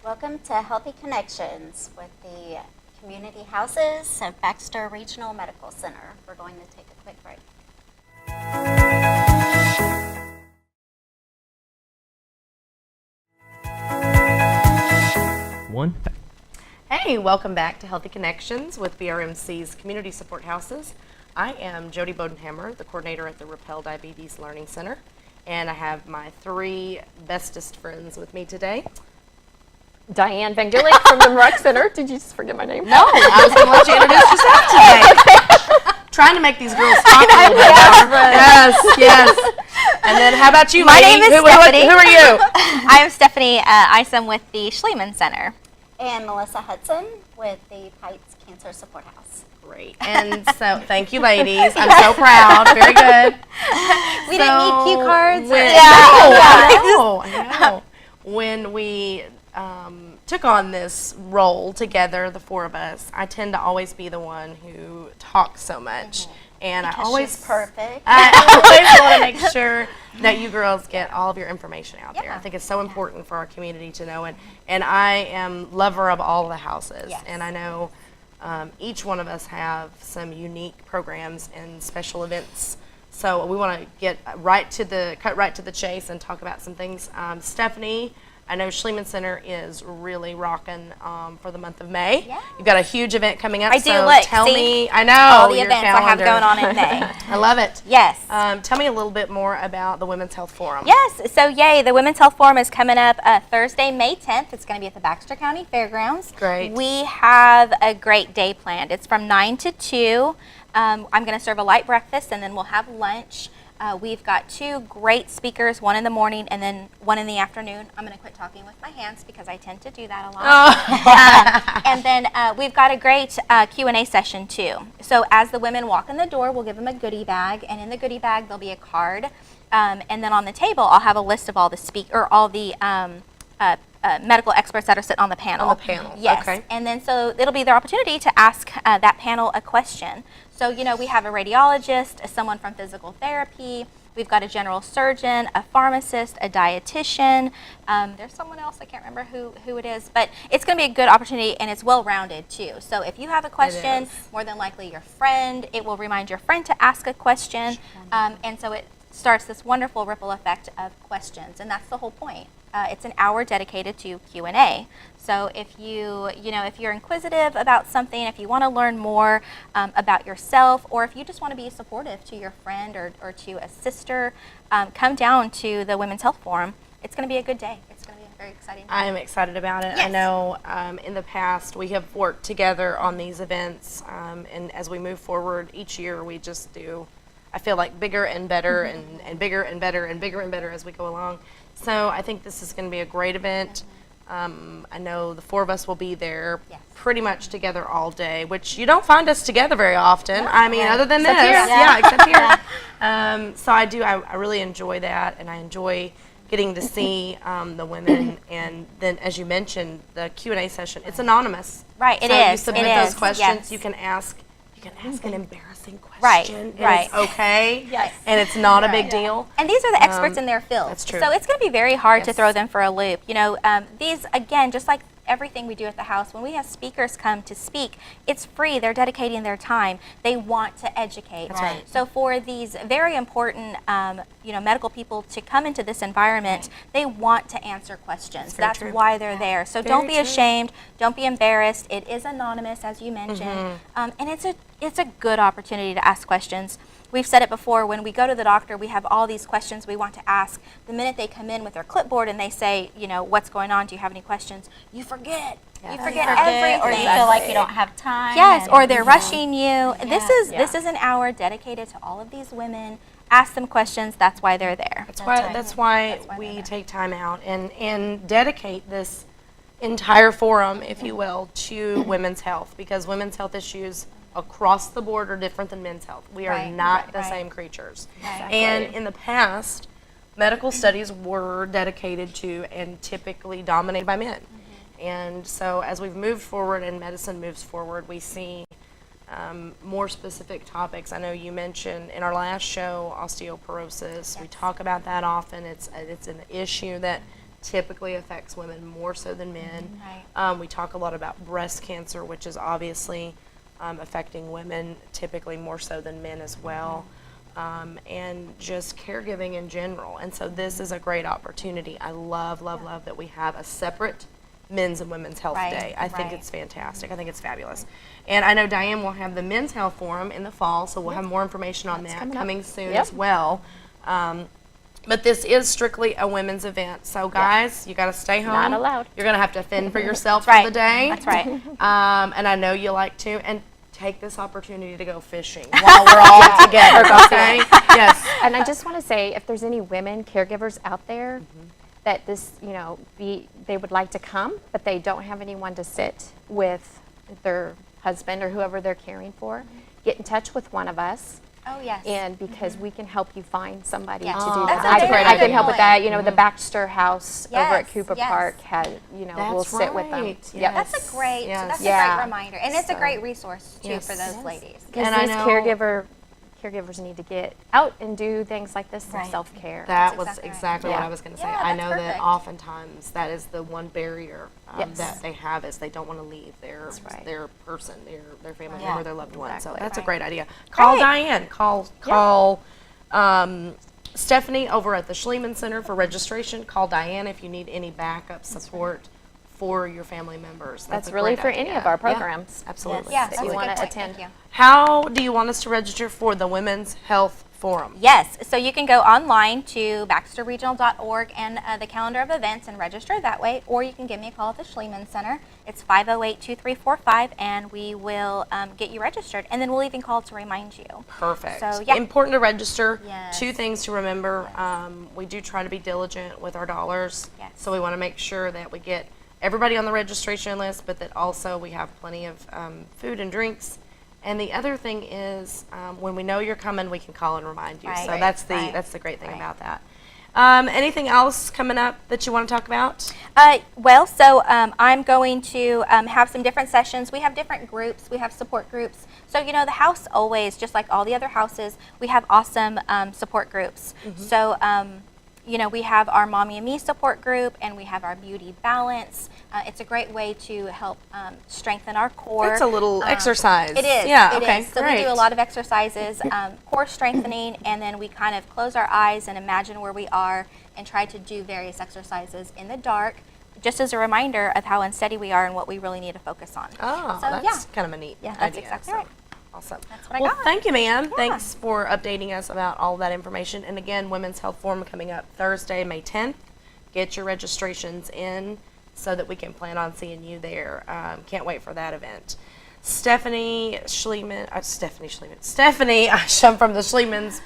Welcome to Healthy Connections with the Community Houses of Baxter Regional Medical Center. We're going to take a quick break. Hey, welcome back to Healthy Connections with BRMC's Community Support Houses. I am Jody Bodenhammer, the coordinator at the Rappel Diabetes Learning Center, and I have my three bestest friends with me today. Diane Van Gillick from the Rec Center. Did you just forget my name? No, I was going to let you introduce yourself today. Trying to make these girls talk a little bit. Yes. And then how about you, My lady? name is who Stephanie. are you? I am Stephanie Isom with the Schliemann Center. And Melissa Hudson with the Pikes Cancer Support House. Great. And so, thank you, ladies. I'm so proud. Very good. We didn't need cue cards. I know. When we took on this role together, the four of us, I tend to always be the one who talks so much. And Because I always she's perfect. I always want to make sure that you girls get all of your information out there. Yeah. I think it's so important for our community to know. And I am lover of all the houses. Yes. And I know each one of us have some unique programs and special events. So we want to get cut right to the chase and talk about some things. Stephanie, I know Schliemann Center is really rocking for the month of May. Yeah. You've got a huge event coming up. I do, so look, tell see, me, I know all the your events I have calendar. going on in May. I love it. Yes. Tell me a little bit more about the Women's Health Forum. Yes, so yay, the Women's Health Forum is coming up Thursday, May 10th. It's going to be at the Baxter County Fairgrounds. Great. We have a great day planned. It's from 9 to 2. I'm going to serve a light breakfast, and then we'll have lunch. We've got two great speakers, one in the morning and then one in the afternoon. I'm going to quit talking with my hands because I tend to do that a lot. And then we've got a great Q&A session too. So as the women walk in the door, we'll give them a goodie bag, and in the goodie bag there'll be a card. And then on the table, I'll have a list of all the medical experts that are sitting on the panel. On the panel, Yes. okay. And then so it'll be their opportunity to ask that panel a question. So, we have a radiologist, someone from physical therapy, we've got a general surgeon, a pharmacist, a dietitian. There's someone else, I can't remember who it is, but it's going to be a good opportunity, and it's well-rounded too. So if you have a question, more than likely your friend, it will remind your friend to ask a question, and so it starts this wonderful ripple effect of questions, and that's the whole point. It's an hour dedicated to Q&A. So if if you're inquisitive about something, if you want to learn more about yourself, or if you just want to be supportive to your friend or to a sister, come down to the Women's Health Forum. It's going to be a good day. It's going to be a very exciting day. I am excited about it. Yes. I know in the past we have worked together on these events, and as we move forward each year, we just do, I feel like, bigger and better and bigger and better and bigger and better as we go along. So I think this is going to be a great event. I know the four of us will be there pretty much together all day, which you don't find us together very often. I mean, other than Except this. here. Yeah, except here. So I really enjoy that, and I enjoy getting to see the women. And then, as you mentioned, the Q&A session, it's anonymous. Right, it so is. You submit It those is, questions. yes. You can ask an embarrassing question. Right, and right. It's okay. Yes. And it's not a big deal. And these are the experts in their field. that's true. So it's going to be very hard to Yes. throw them for a loop. These, again, just like everything we do at the house, when we have speakers come to speak, it's free. They're dedicating their time. They want to educate. That's right. So for these very important, medical people to come into this environment, they want to answer questions. very That's true. why they're there. So don't be ashamed. Don't be embarrassed. It is anonymous, as you mentioned, and it's a good opportunity to ask questions. We've said it before, when we go to the doctor, we have all these questions we want to ask. The minute they come in with their clipboard and they say, what's going on? Do you have any questions? You forget. You forget everything. Or you feel like you don't have time. Yes, and- or they're rushing you. This is an hour dedicated to all of these women. Ask them questions. That's why they're there. That's why we take time out and dedicate this entire forum, if you will, to women's health, because women's health issues across the board are different than men's health. We are not the same creatures. And in the past, medical studies were dedicated to and typically dominated by men. And so as we've moved forward and medicine moves forward, we see more specific topics. I know you mentioned in our last show osteoporosis. We talk about that often. It's an issue that typically affects women more so than men. Right. We talk a lot about breast cancer, which is obviously affecting women typically more so than men as well. And just caregiving in general. And so this is a great opportunity. I love that we have a separate men's and women's health Right, day. I think right. it's fantastic. I think it's fabulous. And I know Diane will have the men's health forum in the fall, so we'll have more information on that coming soon Yep. as well. But this is strictly a women's event. So guys, you got to stay home. Not allowed. You're going to have to fend for yourself Right. for the day. That's right. And I know you like to. And take this opportunity to go fishing while we're all together, okay? Yes. And I just want to say, if there's any women caregivers out there that this, they would like to come, but they don't have anyone to sit with their husband or whoever they're caring for, get in touch with one of us. Oh, yes. And because we can help you find somebody Yes. to Oh, do that's that. a great I can idea. help with that. The Baxter House over at Yes, Cooper yes. Park we'll sit with them. right. Yep. That's a great, Yes. that's a Yeah. great reminder. And it's a So- great resource, too, Yes. for those Yes. ladies. Because And I these know- caregivers need to get out and do things like this, Right. self-care. That That's was exactly right. exactly what Yeah. I was going to say. Yeah, I that's know that perfect. oftentimes that is the one barrier Yes. that they have is they don't want to leave their right. their person, their family Yeah. member, their loved one. So Exactly. that's a Right. great idea. Call Great. Diane. Call Stephanie over at the Schliemann Center for registration. Call Diane if you need any backup support for your family members. That's a really great for any idea. of our Yeah, programs. absolutely. Yeah, If that's you a good wanna point. attend. Thank you. How do you want us to register for the Women's Health Forum? Yes, so you can go online to baxterregional.org and the calendar of events and register that way, or you can give me a call at the Schliemann Center. It's 508-2345, and we will get you registered, and then we'll even call to remind you. Perfect. So, yeah. Important to register. Yes. 2 things to remember. We do try to be diligent with our dollars. Yes. So we want to make sure that we get everybody on the registration list, but that also we have plenty of food and drinks. And the other thing is, when we know you're coming, we can call and remind you. Right. So that's the Right. that's the great thing Right. about that. Anything else coming up that you want to talk about? I'm going to have some different sessions. We have different groups. We have support groups. So, the house always, just like all the other houses, we have awesome support groups. So, we have our Mommy and Me support group, and we have our Beauty Balance. It's a great way to help strengthen our core. It's a little exercise. It is. Yeah. it okay. is. So great. we do a lot of exercises, core strengthening, and then we kind of close our eyes and imagine where we are and try to do various exercises in the dark, just as a reminder of how unsteady we are and what we really need to focus on. Oh, So, that's yeah. kind of a neat Yeah, that's idea. exactly So, right. Awesome. That's what I Well, got. thank you, ma'am. Thanks for updating us about all that information. And again, Women's Health Forum coming up Thursday, May 10th. Get your registrations in so that we can plan on seeing you there. Can't wait for that event. Stephanie Schliemann, I'm from the Schliemann's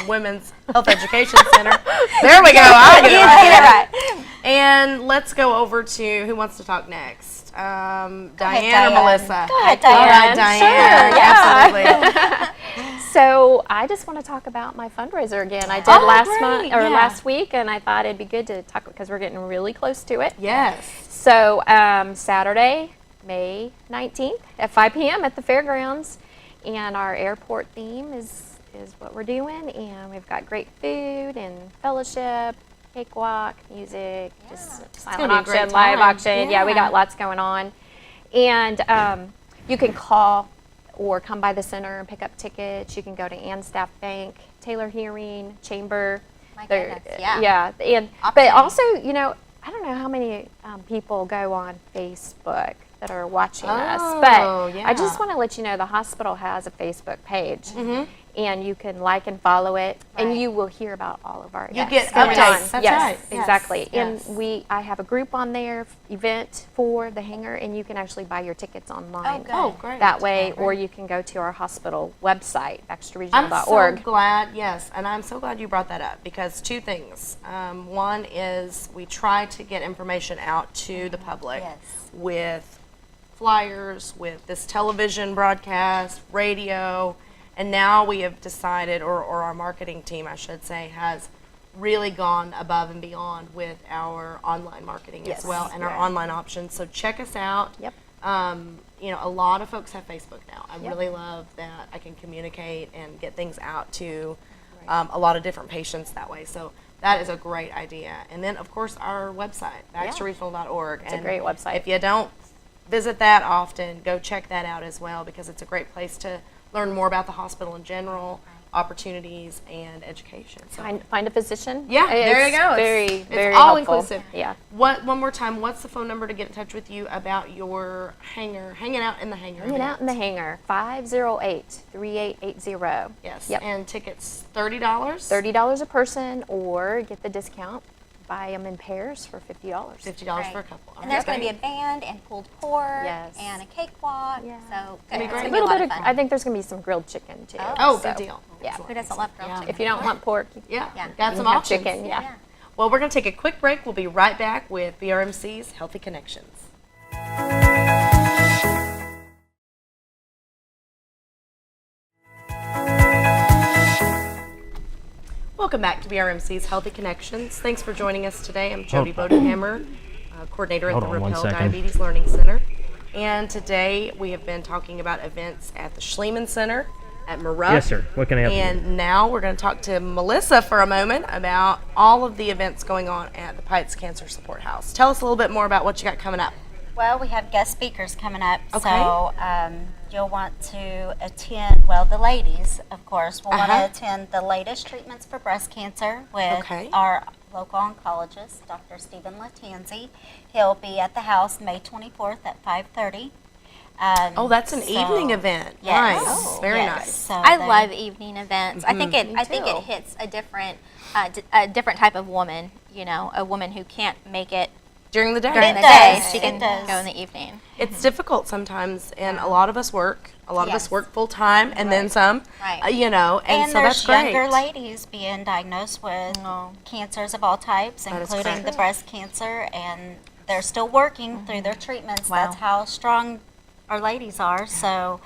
Women's Health Education Center. There we go. I get it You right. get it right. And let's go over to who wants to talk next. Diane or Diane. Melissa? Go ahead, All right, Diane. Diane. Sure, yeah. Absolutely. So I just want to talk about my fundraiser again. I did Oh, last great, month or yeah. last week, and I thought it'd be good to talk because we're getting really close to it. Yes. So Saturday, May 19th at 5 p.m. at the fairgrounds, and our airport theme is what we're doing, and we've got great food and fellowship, cakewalk, music, just gonna silent be a great auction, live time. auction. Yeah, we Yeah. got lots going on, and you can call or come by the center and pick up tickets. You can go to Ann Staff Bank, Taylor Hearing, Chamber. My They're- goodness, yeah. Yeah, and but Opportunity. also, I don't know how many people go on Facebook that are watching us, but Oh, I just yeah. want to let you know the hospital has a Facebook page, Mm-hmm. and you can like and follow it, Right. and you will hear about all of our You events get going updates. on. That's yes, right. Yes, exactly. yes. And I have a group on there, event for the hangar, and you can actually buy your tickets online. good. Oh, great. That way, Yeah, or great. you can go to our hospital website, I'm baxterregional.org. so glad, yes, and I'm so glad you brought that up because 2 things. One is we try to get information out to the public Yes. with flyers, with this television broadcast, radio, and now we have decided, or our marketing team, I should say, has really gone above and beyond with our online marketing Yes. as well and our Yeah. online options. So check us out. Yep. A lot of folks have Facebook now. I Yep. really love that I can communicate and get things out to a lot of different patients that way. So That is a great idea. And then, of course, our website, baxterregional.org. It's a great website. If you don't visit that often, go check that out as well, because it's a great place to learn more about the hospital in general, opportunities, and education. So, Find a physician. yeah, there you go. It's very all helpful. inclusive. Yeah. One more time, what's the phone number to get in touch with you about your hanging out in the hangar? Hanging out in the hangar, 508-3880. Yes. Yep. And tickets, $30? $30 a person, or get the discount. Buy them in pairs for $50. $50 for a couple. And there's going to be a band and pulled pork Yes. and a cakewalk. Yeah. So It'll be it's great. going to A be a little lot bit of of, fun. I think there's going to be some grilled chicken too. Oh, so, good deal. Yeah. Excellent. Who doesn't love grilled Yeah. chicken? If you don't want pork, Yeah, Yeah. got you some can have options. chicken. Yeah. Yeah. Well, we're going to take a quick break. We'll be right back with BRMC's Healthy Connections. Welcome back to BRMC's Healthy Connections. Thanks for joining us today. I'm Jody Bodenhammer, coordinator at the Hold on 1 Rappel second. Diabetes Learning Center. And today we have been talking about events at the Schliemann Center at Maruck. Yes, sir. What can I help you with? And now we're going to talk to Melissa for a moment about all of the events going on at the Pites Cancer Support House. Tell us a little bit more about what you got coming up. Well, we have guest speakers coming up, Okay. so you'll want to attend, well, the ladies, of course, will want Uh-huh. to attend the latest treatments for breast cancer with Okay. our local oncologist, Dr. Stephen Latanzi. He'll be at the house May 24th at 5:30. Oh, that's an evening event. Yes. Nice. Very Yes. nice. So I they- love evening events. I think Mm-hmm. it. I think too. it hits a different type of woman. You know, a woman who can't make it During the day. during the It day. does. She can It does. go in the evening. It's difficult sometimes, and a lot of us work. A lot of us Yes. work full time, and then some. Right. You know, and, And so there's that's great. younger ladies being diagnosed with Oh. cancers of all types, That is including correct. the breast cancer, and they're still working through their treatments. Wow. That's how strong our ladies are. So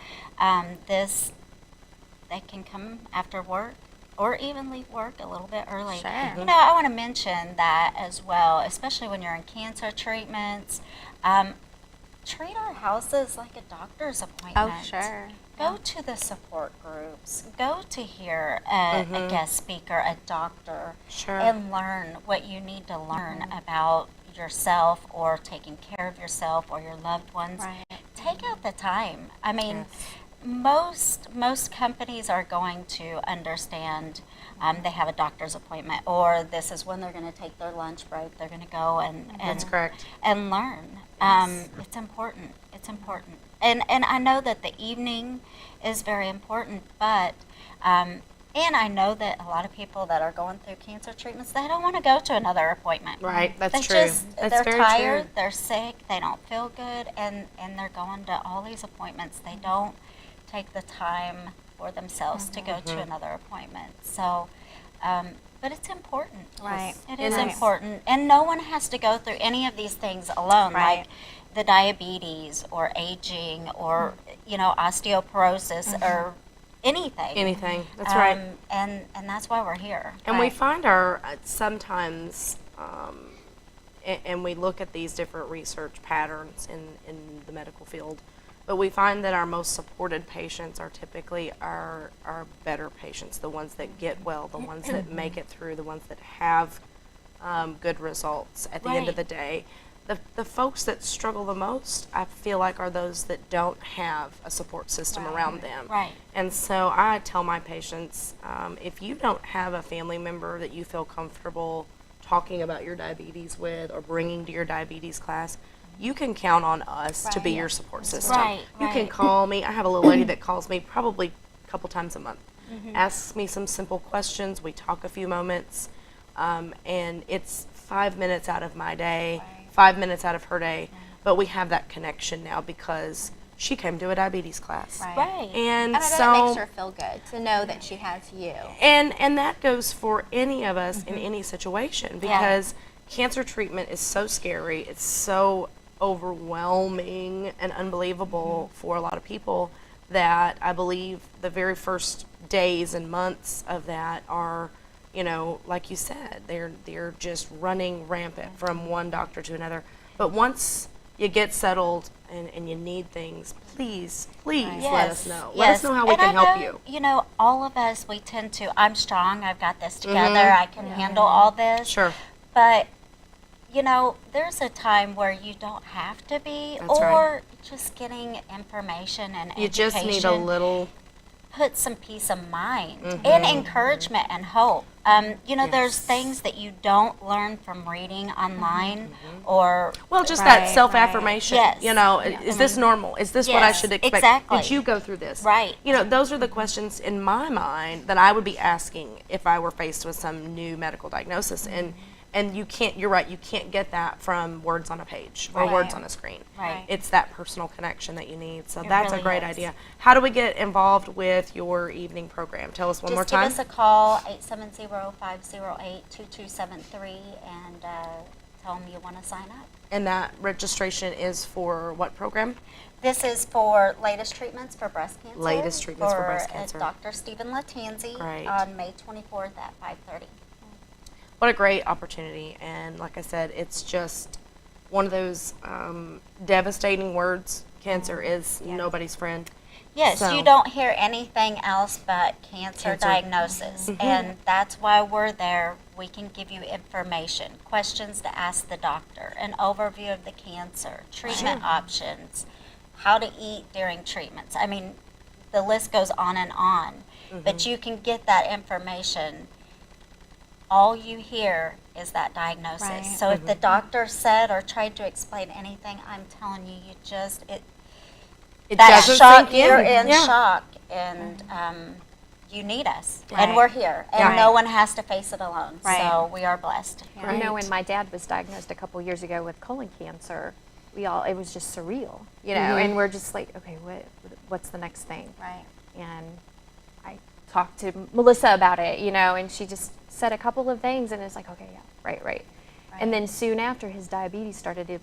they can come after work or even leave work a little bit early. Sure. You know, I want to mention that as well, especially when you're in cancer treatments. Treat our houses like a doctor's appointment. Oh, sure. Go to the support groups. Go to hear a guest speaker, a doctor, Sure. and learn what you need to learn about yourself or taking care of yourself or your loved ones. Right. Take out the time. I mean, most companies are going to understand they have a doctor's appointment, or this is when they're going to take their lunch break. They're going to go and That's correct. and learn. It's important. It's important. And I know that the evening is very important, but and I know that a lot of people that are going through cancer treatments, they don't want to go to another appointment. Right. That's They true. That's they're very tired, true. they're sick, they don't feel good, and they're going to all these appointments. They don't take the time for themselves to go to another appointment. So, but it's important. Right. It is Right. important. And no one has to go through any of these things alone, Right. like the diabetes or aging or, osteoporosis or anything. Anything. That's right. And that's why we're here. And we Right. find our sometimes, and we look at these different research patterns in the medical field, but we find that our most supported patients are typically our better patients, the ones that get well, the ones that make it through, the ones that have good results at the end of the Right. day. The folks that struggle the most, I feel like, are those that don't have a support system around them. Right. And so I tell my patients, if you don't have a family member that you feel comfortable talking about your diabetes with or bringing to your diabetes class, you can count on us to be your support system. Right, You can right. call me. I have a little lady that calls me probably a couple times a month, asks me some simple questions. We talk a few moments, and it's 5 minutes out of my day, 5 minutes out of her day, but we have that connection now because she came to a diabetes class. Right. And I know so that makes her feel good to know that she has you. and that goes for any of us in any situation, because cancer treatment is so scary. It's so overwhelming and unbelievable for a lot of people that I believe the very first days and months of that are, like you said, they're just running rampant from one doctor to another. But once you get settled, and you need things, please let Yes, us know. Let us know how we And can I help know, you. You know, all of us, we tend to, I'm strong, I've got this together, I can handle all this. Sure. But, you know, there's a time where you don't have to be, That's or right. just getting information and You education. just need a little. Put some peace of mind and encouragement and hope. You know, there's Yes. things that you don't learn from reading online or Well, just Right, that self-affirmation. Yes. You know, is this normal? Is this what I Yes, should expect? exactly. Did you go through this? Right. You know, those are the questions in my mind that I would be asking if I were faced with some new medical diagnosis. And you can't, you're right, you can't get that from words on a page or Right. words on a screen. Right. It's that personal connection that you need. So It that's a really great is. idea. How do we get involved with your evening program? Tell us one more just give time. us a call, 870-508-2273, and tell them you want to sign up. And that registration is for what program? This is for latest treatments for breast cancer. Latest treatments for breast cancer. Dr. Stephen Latanzi Great. on May 24th at 5:30. What a great opportunity. And like I said, it's just one of those devastating words. Cancer is nobody's friend. Yes, So- you don't hear anything else but cancer Cancer. diagnosis, and that's why we're there. We can give you information, questions to ask the doctor, an overview of the cancer, treatment options, how to eat during treatments. I mean, the list goes on and on, but you can get that information. All you hear is that diagnosis. Right. So if the doctor said or tried to explain anything, I'm telling you, you just, It that doesn't shock, sink in. you're in Yeah. shock, and you need us, Right. and we're here, and Yeah. no one has to face it alone. Right. So we are blessed. Yeah. You know, Right. when my dad was diagnosed a couple years ago with colon cancer, it was just surreal, you know, and we're just like, okay, what's the next thing? Right. And I talked to Melissa about it, you know, and she just said a couple of things, and it's like, okay, yeah, right. And then soon after, his diabetes started to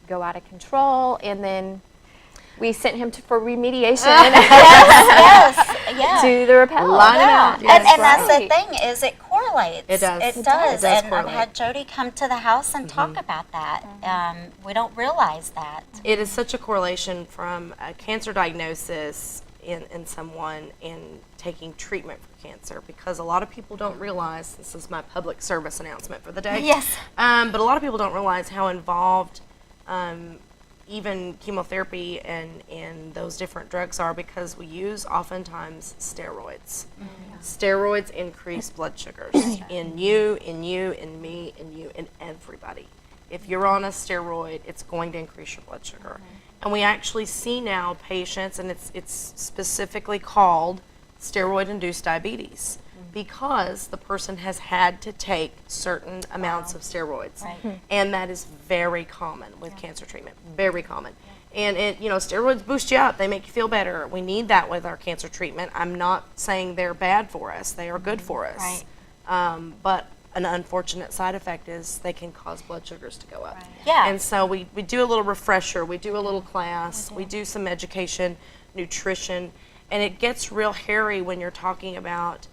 go out of control, and then we sent him for remediation Yes, yeah. to the Rappel. Line 'em Yeah, out. and, Yes, and that's the right. thing is it correlates. It does. It It does. does And I've correlate. had Jody come to the house and talk about that. We don't realize that. It is such a correlation from a cancer diagnosis in someone and taking treatment for cancer, because a lot of people don't realize, this is my public service announcement for the day. Yes. But a lot of people don't realize how involved even chemotherapy and those different drugs are, because we use oftentimes steroids. Steroids increase blood sugars in you, in me, in you, in everybody. If you're on a steroid, it's going to increase your blood sugar. And we actually see now patients, and it's specifically called steroid-induced diabetes, because the person has had to take certain amounts of steroids. Right. And that is very common with cancer treatment, very common. And steroids boost you up, they make you feel better. We need that with our cancer treatment. I'm not saying they're bad for us, they are good for us. Right. But an unfortunate side effect is they can cause blood sugars to go up. Yeah. And so we do a little refresher, we do a little class, we do some education, nutrition, and it gets real hairy when you're talking about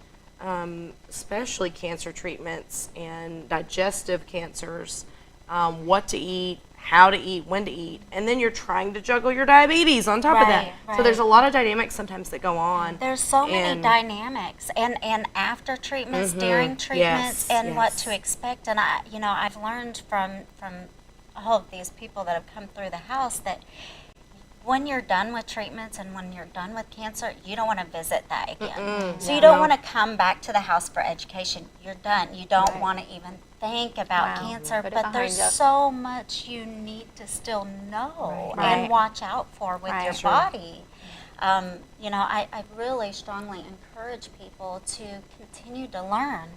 especially cancer treatments and digestive cancers, what to eat, how to eat, when to eat, and then you're trying to juggle your diabetes on top of that. Right, So there's a right. lot of dynamics sometimes that go on. There's so many And- dynamics, and after treatments, during treatments, Yes, and what yes. to expect. And I've learned from all of these people that have come through the house that when you're done with treatments and when you're done with cancer, you don't want to visit that again. So you don't want to come back to the house for education. You're done. You don't want to even think about Wow. cancer. Put it But there's behind you. so much you need to still know Right. and watch out for with Right. your Sure. body. I really strongly encourage people to continue to learn.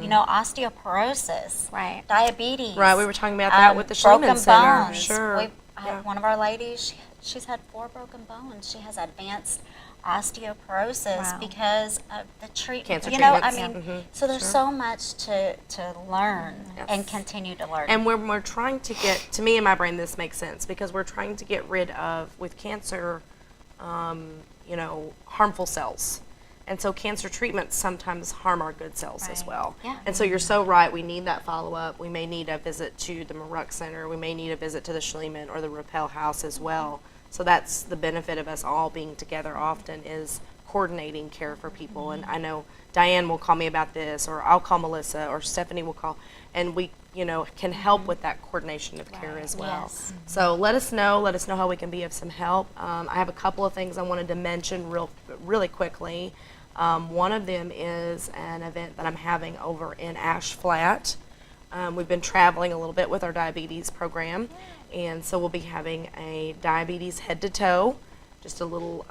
Osteoporosis, Right. diabetes. Right, we were talking about that with the broken Schliemann Center. bones. Sure. Yeah. One of our ladies, she's had 4 broken bones. She has advanced osteoporosis Wow. because of the treatment. Cancer I treatments. mean, Mhm. so there's Sure. so much to learn Yes. and continue to learn. And when we're trying to get, to me in my brain, this makes sense, because we're trying to get rid of, with cancer, harmful cells. And so cancer treatments sometimes harm our good cells as Right. well. Yeah. And so you're so right. We need that follow-up. We may need a visit to the Maruck Center. We may need a visit to the Schliemann or the Rappel House as well. So that's the benefit of us all being together often, is coordinating care for people. And I know Diane will call me about this, or I'll call Melissa, or Stephanie will call, and we, can help with that coordination of care as well. Yes. So let us know how we can be of some help. I have a couple of things I wanted to mention really quickly. One of them is an event that I'm having over in Ash Flat. We've been traveling a little bit with our diabetes program, and so we'll be having a diabetes head to toe, just a little,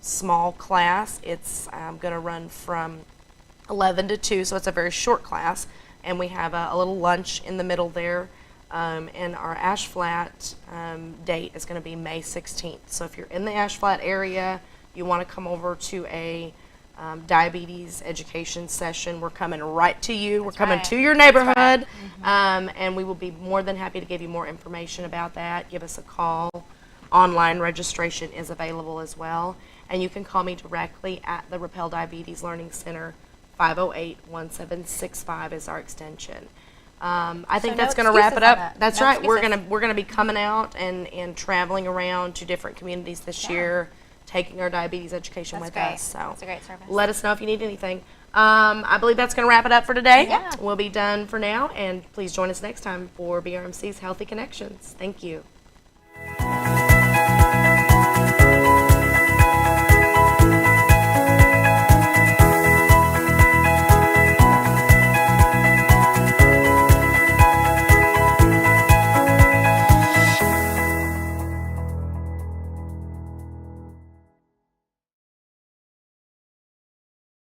small class. It's going to run from 11 to 2, so it's a very short class, and we have a little lunch in the middle there. And our Ash Flat date is going to be May 16th. So if you're in the Ash Flat area, you want to come over to a diabetes education session, we're coming right to you. We're coming right. to your neighborhood, and we will be more than happy to give you more information about that. Give us a call. Online registration is available as well. And you can call me directly at the Rappel Diabetes Learning Center. 508-1765 is our extension. I think So that's no going to wrap it excuses on up. that. That's No right. We're excuses. gonna be coming out and traveling around to different communities this year, taking our diabetes education That's with great. us. So That's a great service. let us know if you need anything. I believe that's going to wrap it up for today. Yeah. We'll be done for now, and please join us next time for BRMC's Healthy Connections. Thank you.